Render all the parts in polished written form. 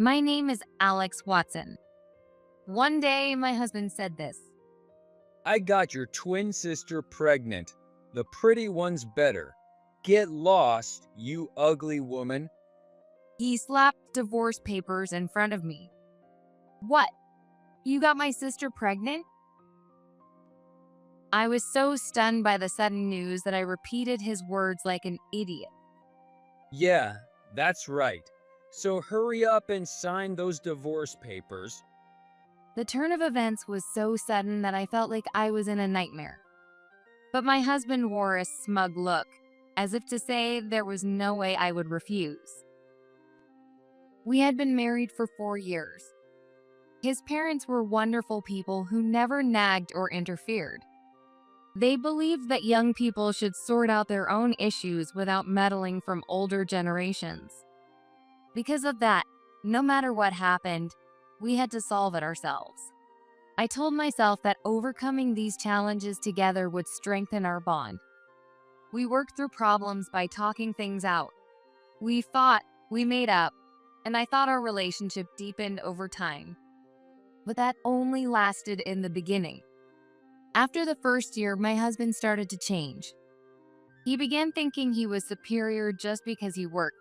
My name is Alex Watson. One day, my husband said this. I got your twin sister pregnant. The pretty one's better. Get lost, you ugly woman. He slapped divorce papers in front of me. What? You got my sister pregnant? I was so stunned by the sudden news that I repeated his words like an idiot. Yeah, that's right. So hurry up and sign those divorce papers. The turn of events was so sudden that I felt like I was in a nightmare. But my husband wore a smug look, as if to say there was no way I would refuse. We had been married for 4 years. His parents were wonderful people who never nagged or interfered. They believed that young people should sort out their own issues without meddling from older generations. Because of that, no matter what happened, we had to solve it ourselves. I told myself that overcoming these challenges together would strengthen our bond. We worked through problems by talking things out. We fought, we made up, and I thought our relationship deepened over time. But that only lasted in the beginning. After the first year, my husband started to change. He began thinking he was superior just because he worked,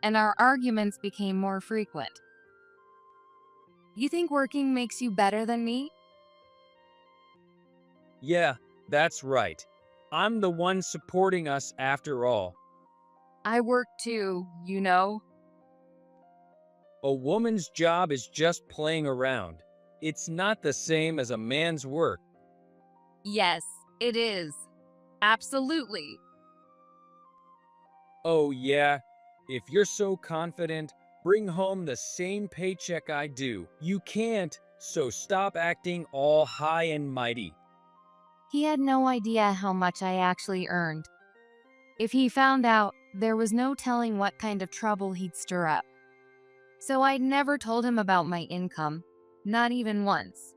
and our arguments became more frequent. You think working makes you better than me? Yeah, that's right. I'm the one supporting us after all. I work too, you know. A woman's job is just playing around. It's not the same as a man's work. Yes, it is. Absolutely. Oh, yeah? If you're so confident, bring home the same paycheck I do. You can't, so stop acting all high and mighty. He had no idea how much I actually earned. If he found out, there was no telling what kind of trouble he'd stir up. So I'd never told him about my income, not even once.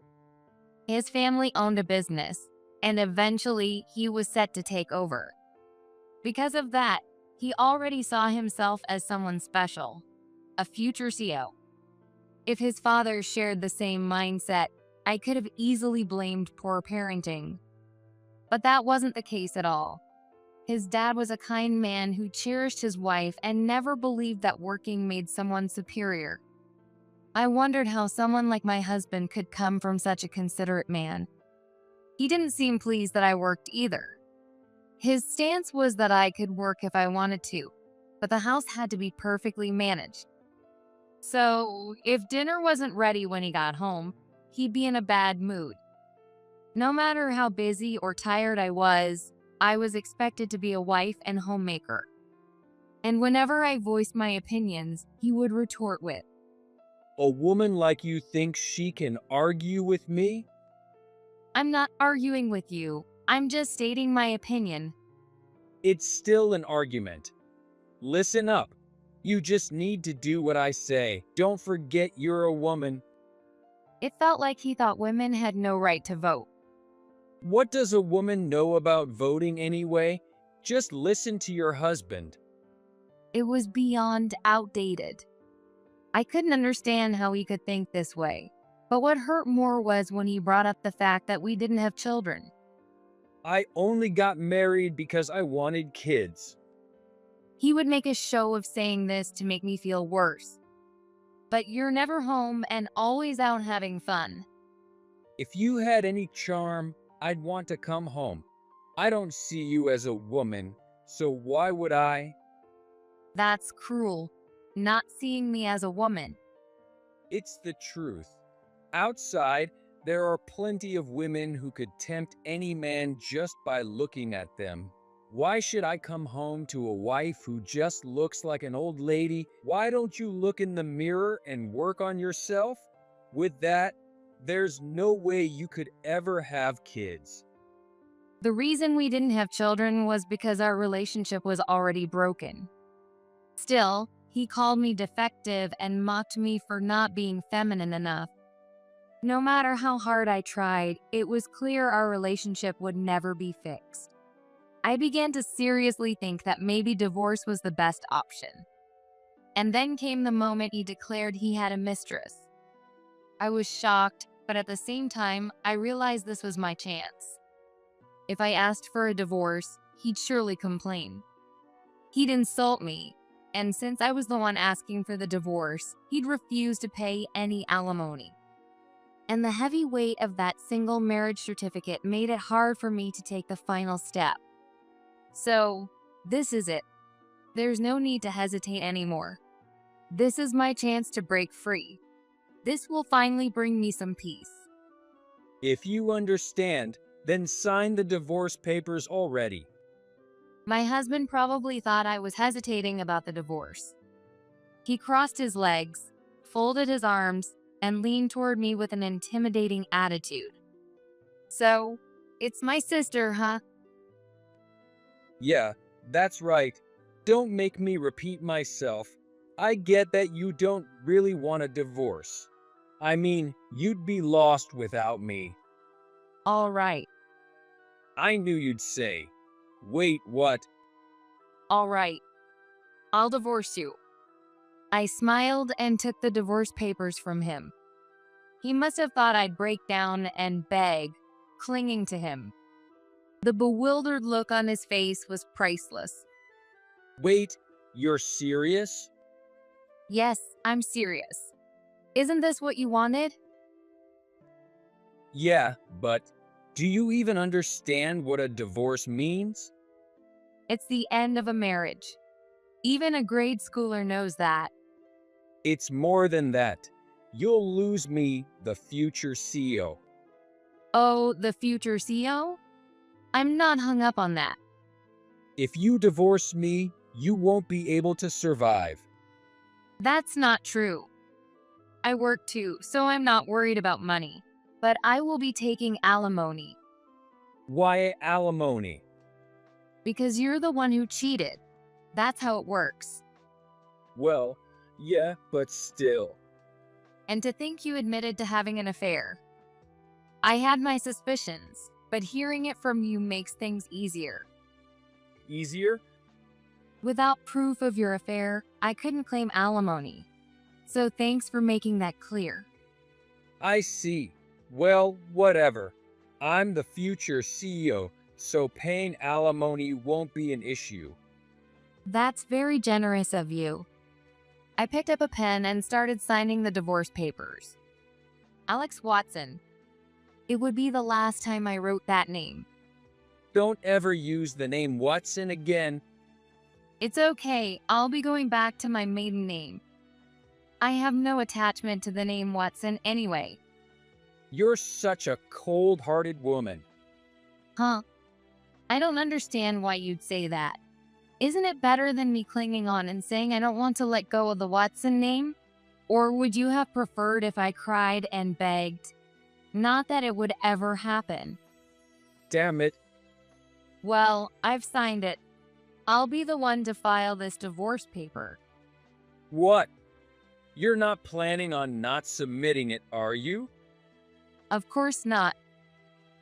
His family owned a business, and eventually he was set to take over. Because of that, he already saw himself as someone special, a future CEO. If his father shared the same mindset, I could have easily blamed poor parenting. But that wasn't the case at all. His dad was a kind man who cherished his wife and never believed that working made someone superior. I wondered how someone like my husband could come from such a considerate man. He didn't seem pleased that I worked either. His stance was that I could work if I wanted to, but the house had to be perfectly managed. So, if dinner wasn't ready when he got home, he'd be in a bad mood. No matter how busy or tired I was expected to be a wife and homemaker. And whenever I voiced my opinions, he would retort with, A woman like you thinks she can argue with me? I'm not arguing with you, I'm just stating my opinion. It's still an argument. Listen up. You just need to do what I say. Don't forget you're a woman. It felt like he thought women had no right to vote. What does a woman know about voting anyway? Just listen to your husband. It was beyond outdated. I couldn't understand how he could think this way. But what hurt more was when he brought up the fact that we didn't have children. I only got married because I wanted kids. He would make a show of saying this to make me feel worse. But you're never home and always out having fun. If you had any charm, I'd want to come home. I don't see you as a woman, so why would I? That's cruel, not seeing me as a woman. It's the truth. Outside, there are plenty of women who could tempt any man just by looking at them. Why should I come home to a wife who just looks like an old lady? Why don't you look in the mirror and work on yourself? With that, there's no way you could ever have kids. The reason we didn't have children was because our relationship was already broken. Still, he called me defective and mocked me for not being feminine enough. No matter how hard I tried, it was clear our relationship would never be fixed. I began to seriously think that maybe divorce was the best option. And then came the moment he declared he had a mistress. I was shocked, but at the same time, I realized this was my chance. If I asked for a divorce, he'd surely complain. He'd insult me, and since I was the one asking for the divorce, he'd refuse to pay any alimony. And the heavy weight of that single marriage certificate made it hard for me to take the final step. So, this is it. There's no need to hesitate anymore. This is my chance to break free. This will finally bring me some peace. If you understand, then sign the divorce papers already. My husband probably thought I was hesitating about the divorce. He crossed his legs, folded his arms, and leaned toward me with an intimidating attitude. So, it's my sister, huh? Yeah, that's right. Don't make me repeat myself. I get that you don't really want a divorce. I mean, you'd be lost without me. All right, I knew you'd say. Wait, what? all right. I'll divorce you. I smiled and took the divorce papers from him. He must have thought I'd break down and beg, clinging to him. The bewildered look on his face was priceless. Wait, you're serious? Yes, I'm serious. Isn't this what you wanted? Yeah, but do you even understand what a divorce means? It's the end of a marriage. Even a grade schooler knows that. It's more than that. You'll lose me, the future CEO. Oh, the future CEO? I'm not hung up on that. If you divorce me, you won't be able to survive. That's not true. I work too, so I'm not worried about money. But I will be taking alimony Why alimony? because you're the one who cheated. That's how it works. Well, yeah, but still. And to think you admitted to having an affair. I had my suspicions, but hearing it from you makes things easier. Easier? Without proof of your affair, I couldn't claim alimony. So thanks for making that clear. I see. Well, whatever. I'm the future CEO, so paying alimony won't be an issue. That's very generous of you. I picked up a pen and started signing the divorce papers. Alex Watson. It would be the last time I wrote that name. Don't ever use the name Watson again. It's okay, I'll be going back to my maiden name. I have no attachment to the name Watson anyway. You're such a cold-hearted woman. Huh? I don't understand why you'd say that. Isn't it better than me clinging on and saying I don't want to let go of the Watson name? Or would you have preferred if I cried and begged? Not that it would ever happen. Damn it. Well, I've signed it. I'll be the one to file this divorce paper. What? You're not planning on not submitting it, are you? Of course not.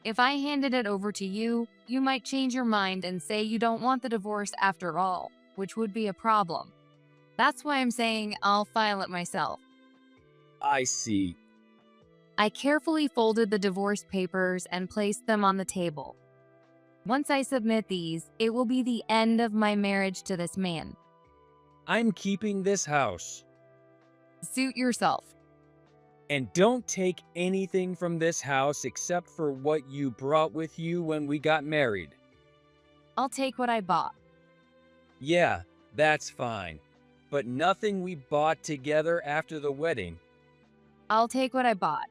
If I handed it over to you, you might change your mind and say you don't want the divorce after all, which would be a problem. That's why I'm saying I'll file it myself. I see. I carefully folded the divorce papers and placed them on the table. Once I submit these, it will be the end of my marriage to this man. I'm keeping this house. Suit yourself. And don't take anything from this house except for what you brought with you when we got married. I'll take what I bought. Yeah, that's fine. But nothing we bought together after the wedding. I'll take what I bought.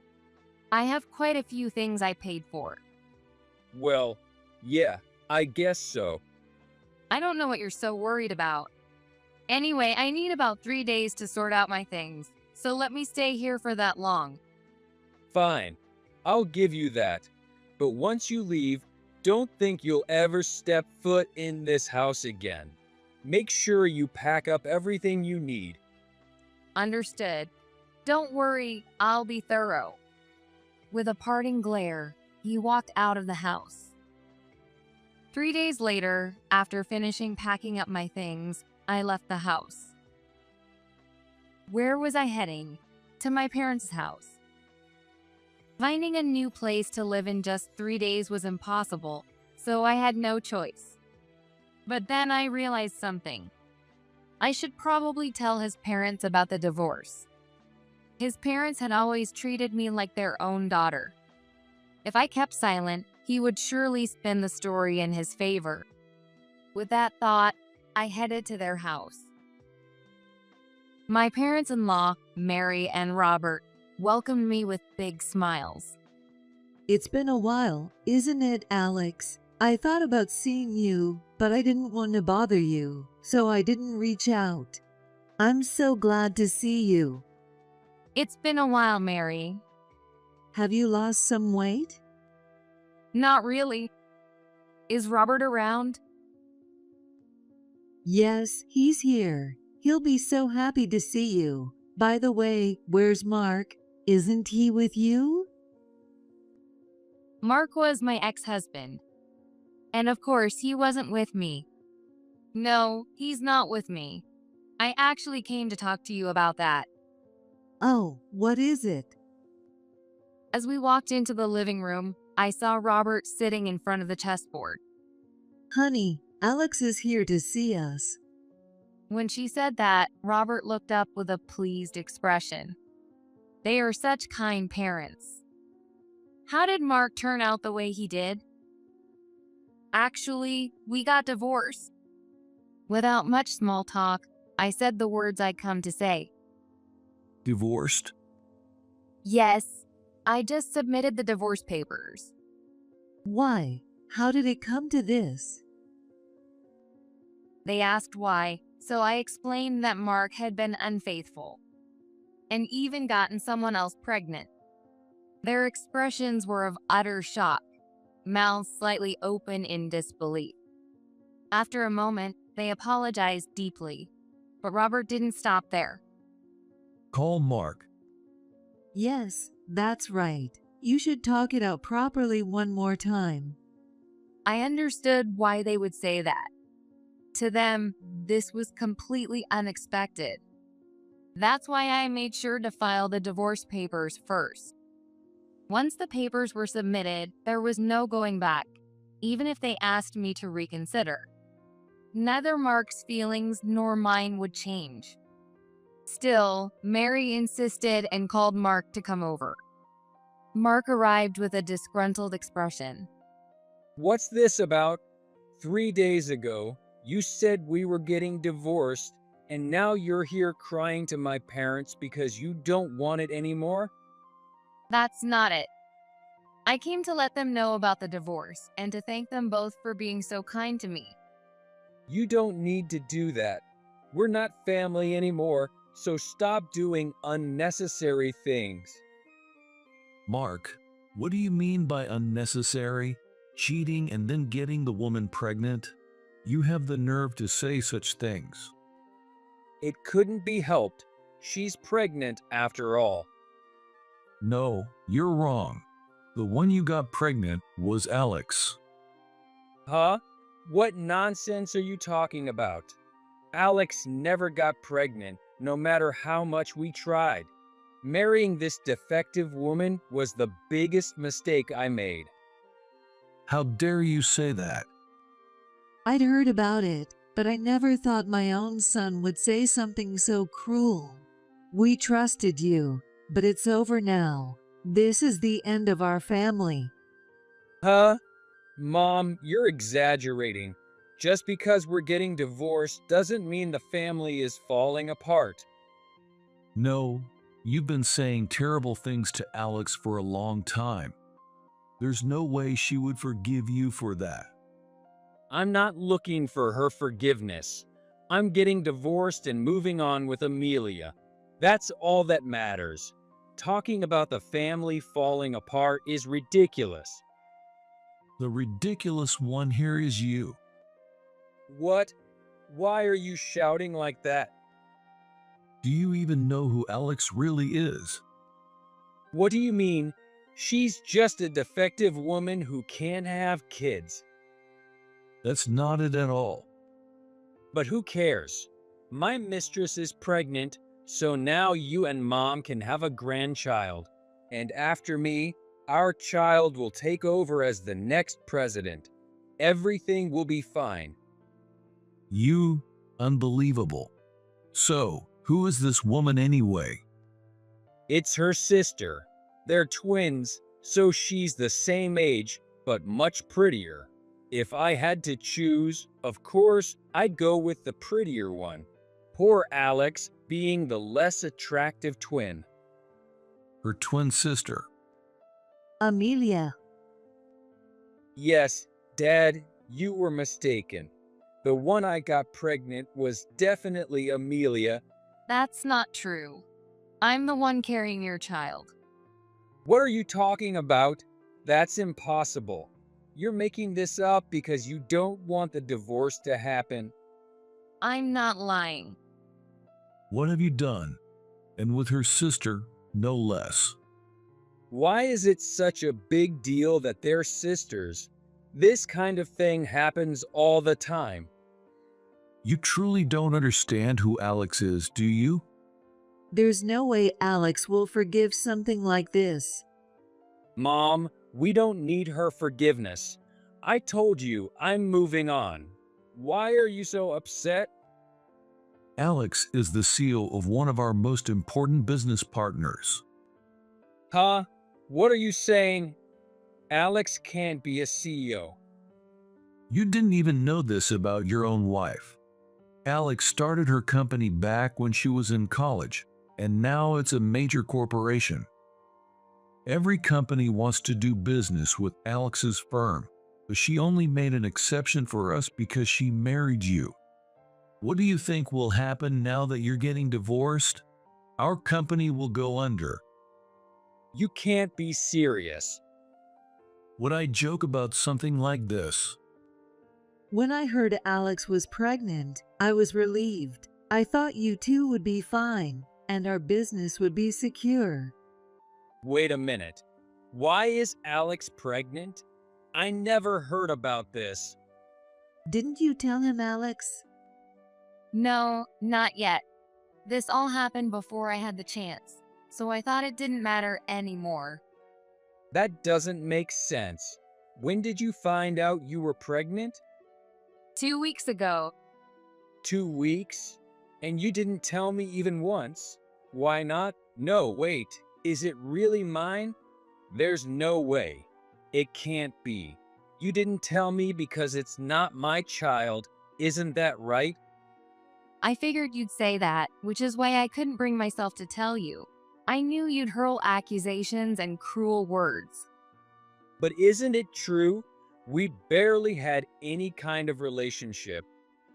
I have quite a few things I paid for. Well, yeah, I guess so. I don't know what you're so worried about. Anyway, I need about 3 days to sort out my things, so let me stay here for that long. Fine, I'll give you that. But once you leave, don't think you'll ever step foot in this house again. Make sure you pack up everything you need. Understood. Don't worry, I'll be thorough. With a parting glare, he walked out of the house. 3 days later, after finishing packing up my things, I left the house. Where was I heading? To my parents' house. Finding a new place to live in just 3 days was impossible, so I had no choice. But then I realized something. I should probably tell his parents about the divorce. His parents had always treated me like their own daughter. If I kept silent, he would surely spin the story in his favor. With that thought, I headed to their house. My parents-in-law, Mary and Robert, welcomed me with big smiles. It's been a while, isn't it, Alex? I thought about seeing you, but I didn't want to bother you, so I didn't reach out. I'm so glad to see you. It's been a while, Mary. Have you lost some weight? Not really. Is Robert around? Yes, he's here. He'll be so happy to see you. By the way, where's Mark? Isn't he with you? Mark was my ex-husband. And of course, he wasn't with me. No, he's not with me. I actually came to talk to you about that. Oh, what is it? As we walked into the living room, I saw Robert sitting in front of the chessboard. Honey, Alex is here to see us. When she said that, Robert looked up with a pleased expression. They are such kind parents. How did Mark turn out the way he did? Actually, we got divorced. Without much small talk, I said the words I'd come to say. Divorced? Yes, I just submitted the divorce papers. Why? How did it come to this? They asked why, so I explained that Mark had been unfaithful and even gotten someone else pregnant. Their expressions were of utter shock, mouths slightly open in disbelief. After a moment, they apologized deeply, but Robert didn't stop there. Call Mark. Yes, that's right. You should talk it out properly one more time. I understood why they would say that. To them, this was completely unexpected. That's why I made sure to file the divorce papers first. Once the papers were submitted, there was no going back, even if they asked me to reconsider. Neither Mark's feelings nor mine would change. Still, Mary insisted and called Mark to come over. Mark arrived with a disgruntled expression. What's this about? 3 days ago, you said we were getting divorced, and now you're here crying to my parents because you don't want it anymore? That's not it. I came to let them know about the divorce and to thank them both for being so kind to me. You don't need to do that. We're not family anymore, so stop doing unnecessary things. Mark, what do you mean by unnecessary? Cheating and then getting the woman pregnant? You have the nerve to say such things. It couldn't be helped. She's pregnant after all. No, you're wrong. The one you got pregnant was Alex. Huh? What nonsense are you talking about? Alex never got pregnant, no matter how much we tried. Marrying this defective woman was the biggest mistake I made. How dare you say that? I'd heard about it, but I never thought my own son would say something so cruel. We trusted you, but it's over now. This is the end of our family. Huh? Mom, you're exaggerating. Just because we're getting divorced doesn't mean the family is falling apart. No, you've been saying terrible things to Alex for a long time. There's no way she would forgive you for that. I'm not looking for her forgiveness. I'm getting divorced and moving on with Amelia. That's all that matters. Talking about the family falling apart is ridiculous. The ridiculous one here is you. What? Why are you shouting like that? Do you even know who Alex really is? What do you mean? She's just a defective woman who can't have kids. That's not it at all. But who cares? My mistress is pregnant, So now you and Mom can have a grandchild. And after me, our child will take over as the next president. Everything will be fine. You, unbelievable. So, who is this woman anyway? It's her sister. They're twins, so she's the same age, but much prettier. If I had to choose, of course, I'd go with the prettier one. Poor Alex being the less attractive twin. Her twin sister. Amelia. Yes, Dad, you were mistaken. The one I got pregnant was definitely Amelia. That's not true. I'm the one carrying your child. What are you talking about? That's impossible. You're making this up because you don't want the divorce to happen. I'm not lying. What have you done? And with her sister, no less. Why is it such a big deal that they're sisters? This kind of thing happens all the time. You truly don't understand who Alex is, do you? There's no way Alex will forgive something like this. Mom, we don't need her forgiveness. I told you I'm moving on. Why are you so upset? Alex is the CEO of one of our most important business partners. Huh? What are you saying? Alex can't be a CEO. You didn't even know this about your own wife. Alex started her company back when she was in college, and now it's a major corporation. Every company wants to do business with Alex's firm, but she only made an exception for us because she married you. What do you think will happen now that you're getting divorced? Our company will go under. You can't be serious. Would I joke about something like this? When I heard Alex was pregnant, I was relieved. I thought you two would be fine, and our business would be secure. Wait a minute. Why is Alex pregnant? I never heard about this. Didn't you tell him, Alex? No, not yet. This all happened before I had the chance, so I thought it didn't matter anymore. That doesn't make sense. When did you find out you were pregnant? 2 weeks ago. 2 weeks? And you didn't tell me even once? Why not? No, wait. Is it really mine? There's no way. It can't be. You didn't tell me because it's not my child. Isn't that right? I figured you'd say that, which is why I couldn't bring myself to tell you. I knew you'd hurl accusations and cruel words. But isn't it true? We barely had any kind of relationship.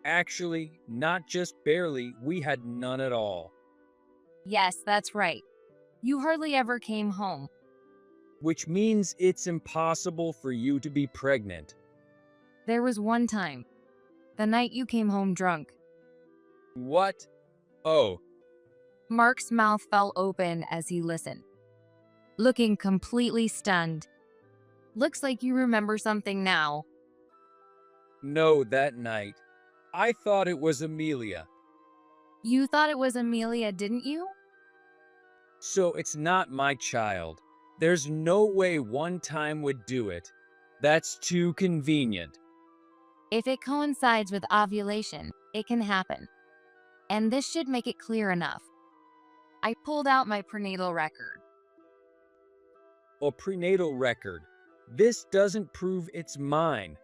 Actually, not just barely, we had none at all. Yes, that's right. You hardly ever came home. Which means it's impossible for you to be pregnant. There was one time. The night you came home drunk. What? Oh, Mark's mouth fell open as he listened, looking completely stunned. Looks like you remember something now. no, that night. I thought it was Amelia. You thought it was Amelia, didn't you? So it's not my child. There's no way one time would do it. That's too convenient. If it coincides with ovulation, it can happen. And this should make it clear enough. I pulled out my prenatal record. A prenatal record. This doesn't prove it's mine.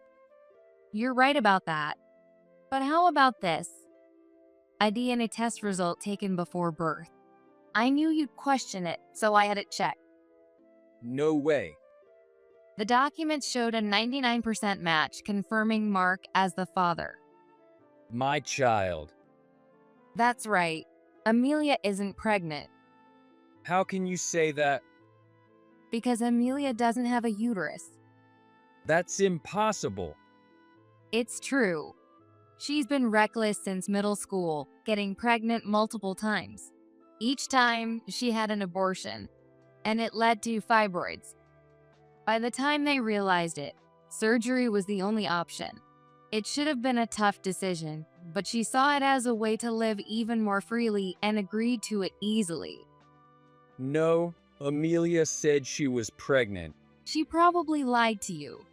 You're right about that. But how about this? A DNA test result taken before birth. I knew you'd question it, so I had it checked. No way. The documents showed a 99% match confirming Mark as the father. My child. That's right. Amelia isn't pregnant How can you say that? because Amelia doesn't have a uterus. That's impossible. It's true. She's been reckless since middle school, getting pregnant multiple times. Each time, she had an abortion, and it led to fibroids. By the time they realized it, surgery was the only option. It should have been a tough decision, but she saw it as a way to live even more freely and agreed to it easily. No, Amelia said she was pregnant. She probably lied to you.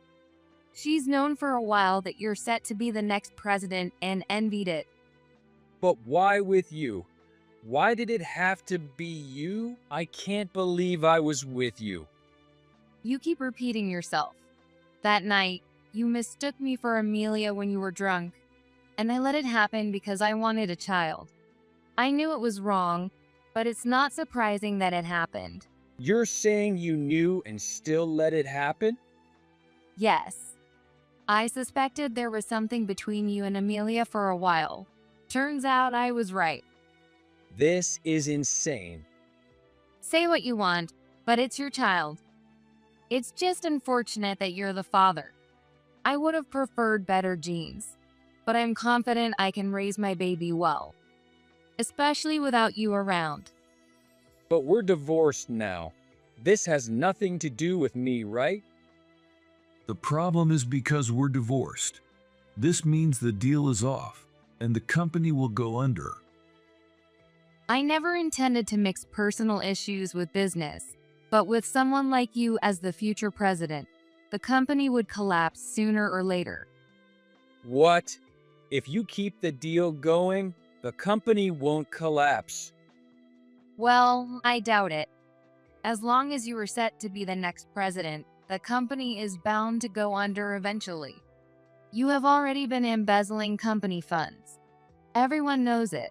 She's known for a while that you're set to be the next president and envied it. But why with you? Why did it have to be you? I can't believe I was with you. You keep repeating yourself. That night, you mistook me for Amelia when you were drunk, and I let it happen because I wanted a child. I knew it was wrong, but it's not surprising that it happened. You're saying you knew and still let it happen? Yes. I suspected there was something between you and Amelia for a while. Turns out I was right. This is insane. Say what you want, but it's your child. It's just unfortunate that you're the father. I would have preferred better genes, but I'm confident I can raise my baby well, especially without you around. But we're divorced now. This has nothing to do with me, right? The problem is because we're divorced. This means the deal is off, and the company will go under. I never intended to mix personal issues with business, but with someone like you as the future president, the company would collapse sooner or later. What? If you keep the deal going, the company won't collapse. Well, I doubt it. As long as you are set to be the next president, the company is bound to go under eventually. You have already been embezzling company funds. Everyone knows it.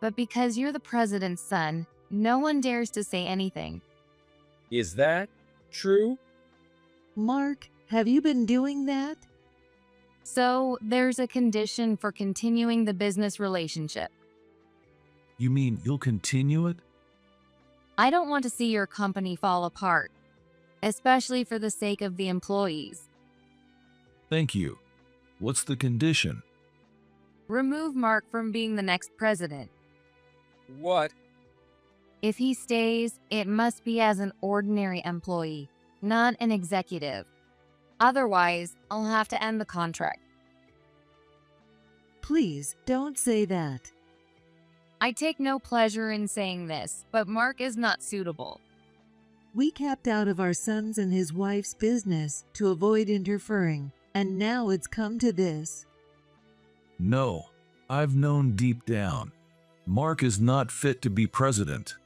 But because you're the president's son, no one dares to say anything. Is that true? Mark, have you been doing that? So, there's a condition for continuing the business relationship. You mean you'll continue it? I don't want to see your company fall apart, especially for the sake of the employees. Thank you. What's the condition? Remove Mark from being the next president. What? If he stays, it must be as an ordinary employee, not an executive. Otherwise, I'll have to end the contract. Please don't say that. I take no pleasure in saying this, but Mark is not suitable. We kept out of our son's and his wife's business to avoid interfering, and now it's come to this. No, I've known deep down. Mark is not fit to be president.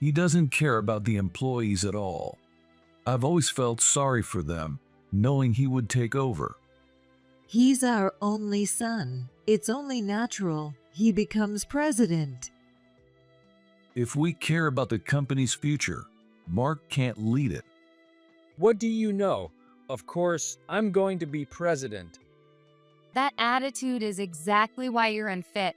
He doesn't care about the employees at all. I've always felt sorry for them, knowing he would take over. He's our only son. It's only natural he becomes president. If we care about the company's future, Mark can't lead it. What do you know? Of course, I'm going to be president. That attitude is exactly why you're unfit.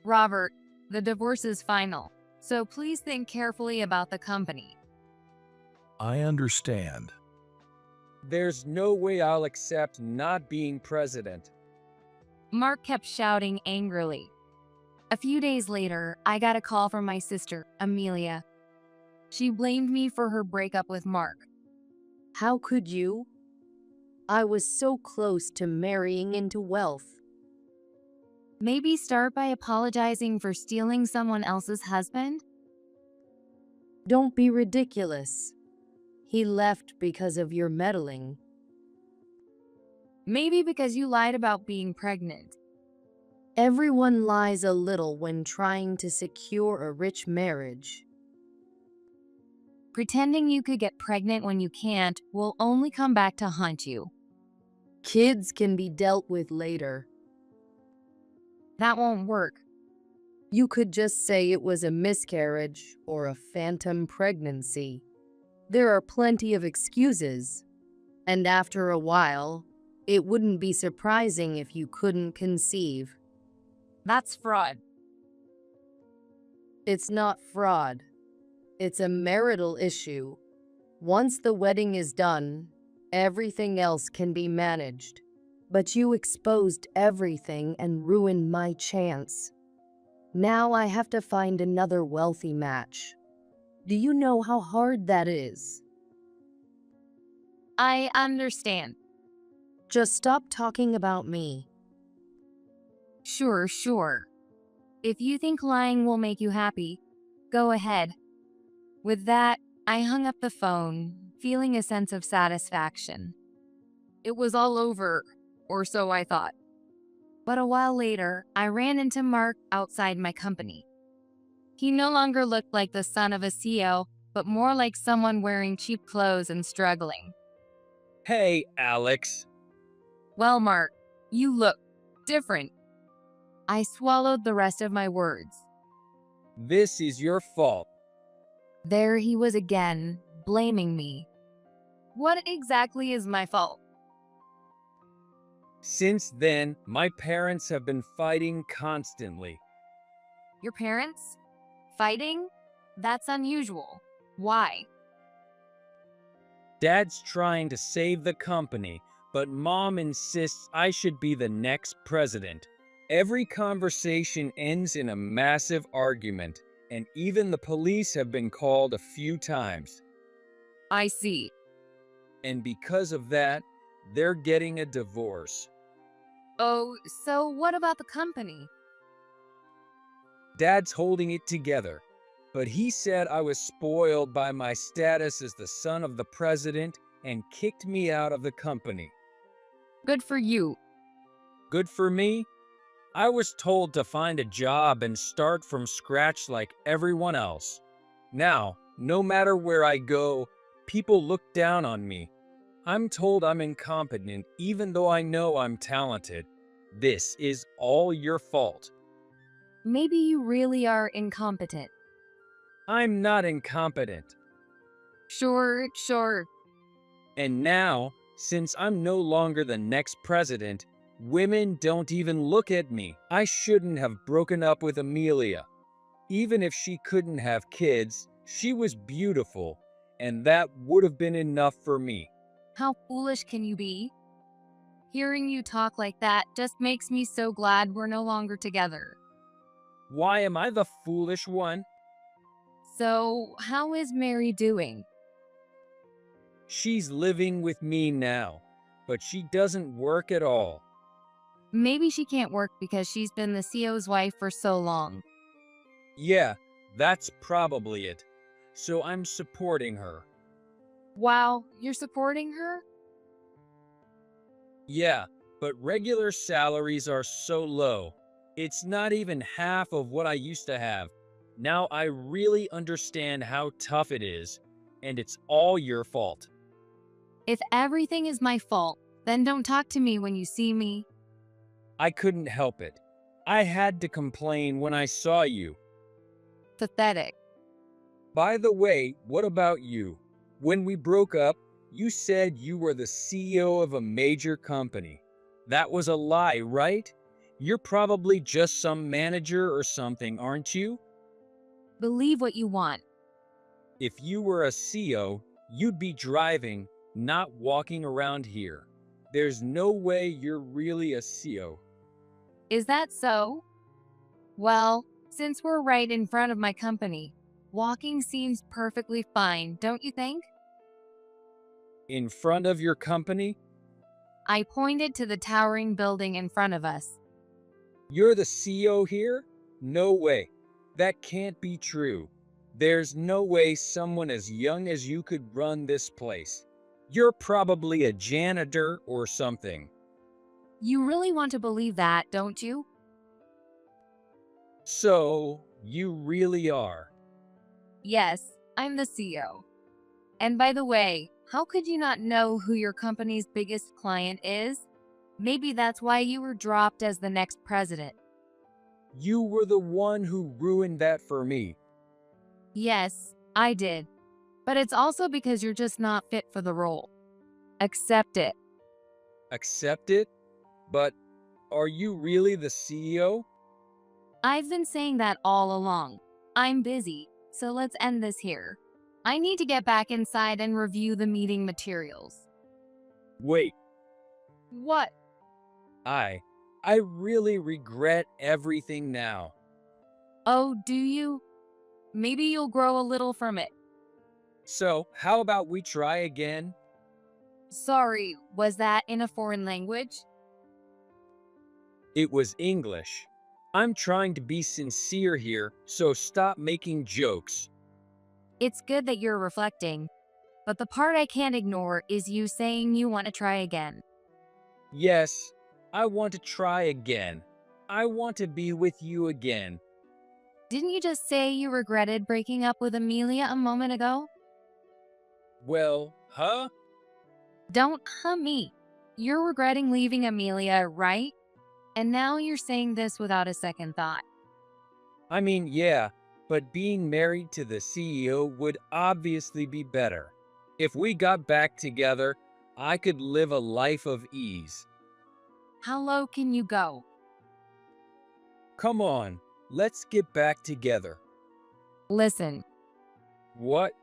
Robert, the divorce is final, so please think carefully about the company. I understand. There's no way I'll accept not being president. Mark kept shouting angrily. A few days later, I got a call from my sister, Amelia. She blamed me for her breakup with Mark. How could you? I was so close to marrying into wealth. Maybe start by apologizing for stealing someone else's husband? Don't be ridiculous. He left because of your meddling. Maybe because you lied about being pregnant. Everyone lies a little when trying to secure a rich marriage. Pretending you could get pregnant when you can't will only come back to haunt you. Kids can be dealt with later. That won't work. You could just say it was a miscarriage or a phantom pregnancy. There are plenty of excuses. And after a while, it wouldn't be surprising if you couldn't conceive. That's fraud. It's not fraud. It's a marital issue. Once the wedding is done, everything else can be managed. But you exposed everything and ruined my chance. Now I have to find another wealthy match. Do you know how hard that is? I understand. Just stop talking about me. Sure, sure. If you think lying will make you happy, go ahead. With that, I hung up the phone, feeling a sense of satisfaction. It was all over, or so I thought. But a while later, I ran into Mark outside my company. He no longer looked like the son of a CEO, but more like someone wearing cheap clothes and struggling. Hey, Alex. Well, Mark, you look different. I swallowed the rest of my words. This is your fault. There he was again, blaming me. What exactly is my fault? Since then, my parents have been fighting constantly. Your parents? Fighting? That's unusual. Why? Dad's trying to save the company, but Mom insists I should be the next president. Every conversation ends in a massive argument, and even the police have been called a few times. I see. And because of that, they're getting a divorce. Oh, so what about the company? Dad's holding it together, but he said I was spoiled by my status as the son of the president and kicked me out of the company. Good for you. Good for me? I was told to find a job and start from scratch like everyone else. Now, no matter where I go, people look down on me. I'm told I'm incompetent even though I know I'm talented. This is all your fault. Maybe you really are incompetent. I'm not incompetent. Sure, sure. And now, since I'm no longer the next president, women don't even look at me. I shouldn't have broken up with Amelia. Even if she couldn't have kids, she was beautiful, and that would have been enough for me. How foolish can you be? Hearing you talk like that just makes me so glad we're no longer together. Why am I the foolish one? So, how is Mary doing? She's living with me now, but she doesn't work at all. Maybe she can't work because she's been the CEO's wife for so long. Yeah, that's probably it. So I'm supporting her. Wow, you're supporting her? Yeah, but regular salaries are so low. It's not even half of what I used to have. Now I really understand how tough it is, and it's all your fault. If everything is my fault, then don't talk to me when you see me. I couldn't help it. I had to complain when I saw you. Pathetic. By the way, what about you? When we broke up, you said you were the CEO of a major company. That was a lie, right? You're probably just some manager or something, aren't you? Believe what you want. If you were a CEO, you'd be driving, not walking around here. There's no way you're really a CEO. Is that so? Well, since we're right in front of my company, walking seems perfectly fine, don't you think? In front of your company? I pointed to the towering building in front of us. You're the CEO here? No way. That can't be true. There's no way someone as young as you could run this place. You're probably a janitor or something. You really want to believe that, don't you? So, you really are. Yes, I'm the CEO. And by the way, how could you not know who your company's biggest client is? Maybe that's why you were dropped as the next president. You were the one who ruined that for me. Yes, I did. But it's also because you're just not fit for the role. Accept it. Accept it? But are you really the CEO? I've been saying that all along. I'm busy, so let's end this here. I need to get back inside and review the meeting materials. Wait, What? I really regret everything now. Oh, do you? Maybe you'll grow a little from it. So, how about we try again? Sorry, was that in a foreign language? It was English. I'm trying to be sincere here, so stop making jokes. It's good that you're reflecting, but the part I can't ignore is you saying you want to try again. Yes, I want to try again. I want to be with you again. Didn't you just say you regretted breaking up with Amelia a moment ago? Well, huh? Don't me. You're regretting leaving Amelia, right? And now you're saying this without a second thought. I mean, yeah, but being married to the CEO would obviously be better. If we got back together, I could live a life of ease. How low can you go? Come on, let's get back together. Listen, What?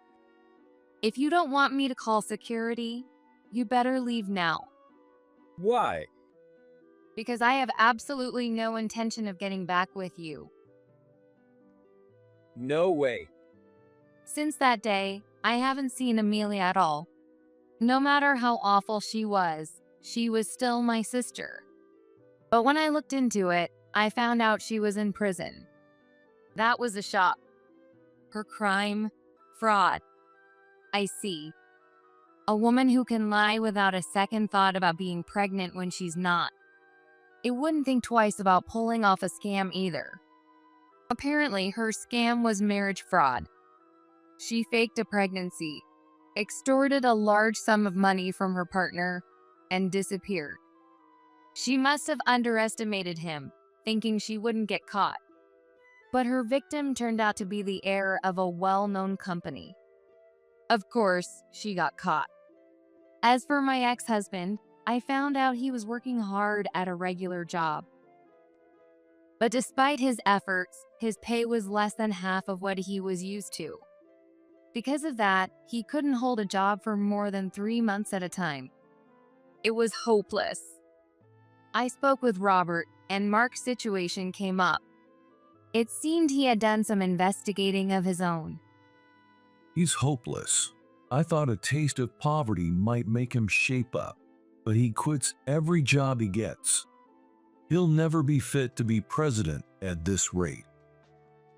if you don't want me to call security, you better leave now. Why? Because I have absolutely no intention of getting back with you. No way. Since that day, I haven't seen Amelia at all. No matter how awful she was still my sister. But when I looked into it, I found out she was in prison. That was a shock. Her crime? Fraud. I see. A woman who can lie without a second thought about being pregnant when she's not. It wouldn't think twice about pulling off a scam either. Apparently, her scam was marriage fraud. She faked a pregnancy, extorted a large sum of money from her partner, and disappeared. She must have underestimated him, thinking she wouldn't get caught. But her victim turned out to be the heir of a well-known company. Of course, she got caught. As for my ex-husband, I found out he was working hard at a regular job. But despite his efforts, his pay was less than half of what he was used to. Because of that, he couldn't hold a job for more than 3 months at a time. It was hopeless. I spoke with Robert, and Mark's situation came up. It seemed he had done some investigating of his own. He's hopeless. I thought a taste of poverty might make him shape up, but he quits every job he gets. He'll never be fit to be president at this rate.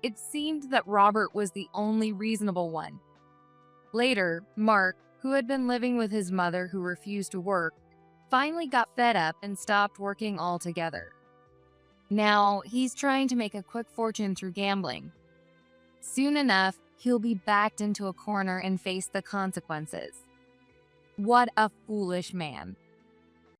It seemed that Robert was the only reasonable one. Later, Mark, who had been living with his mother who refused to work, finally got fed up and stopped working altogether. Now, he's trying to make a quick fortune through gambling. Soon enough, he'll be backed into a corner and face the consequences. What a foolish man.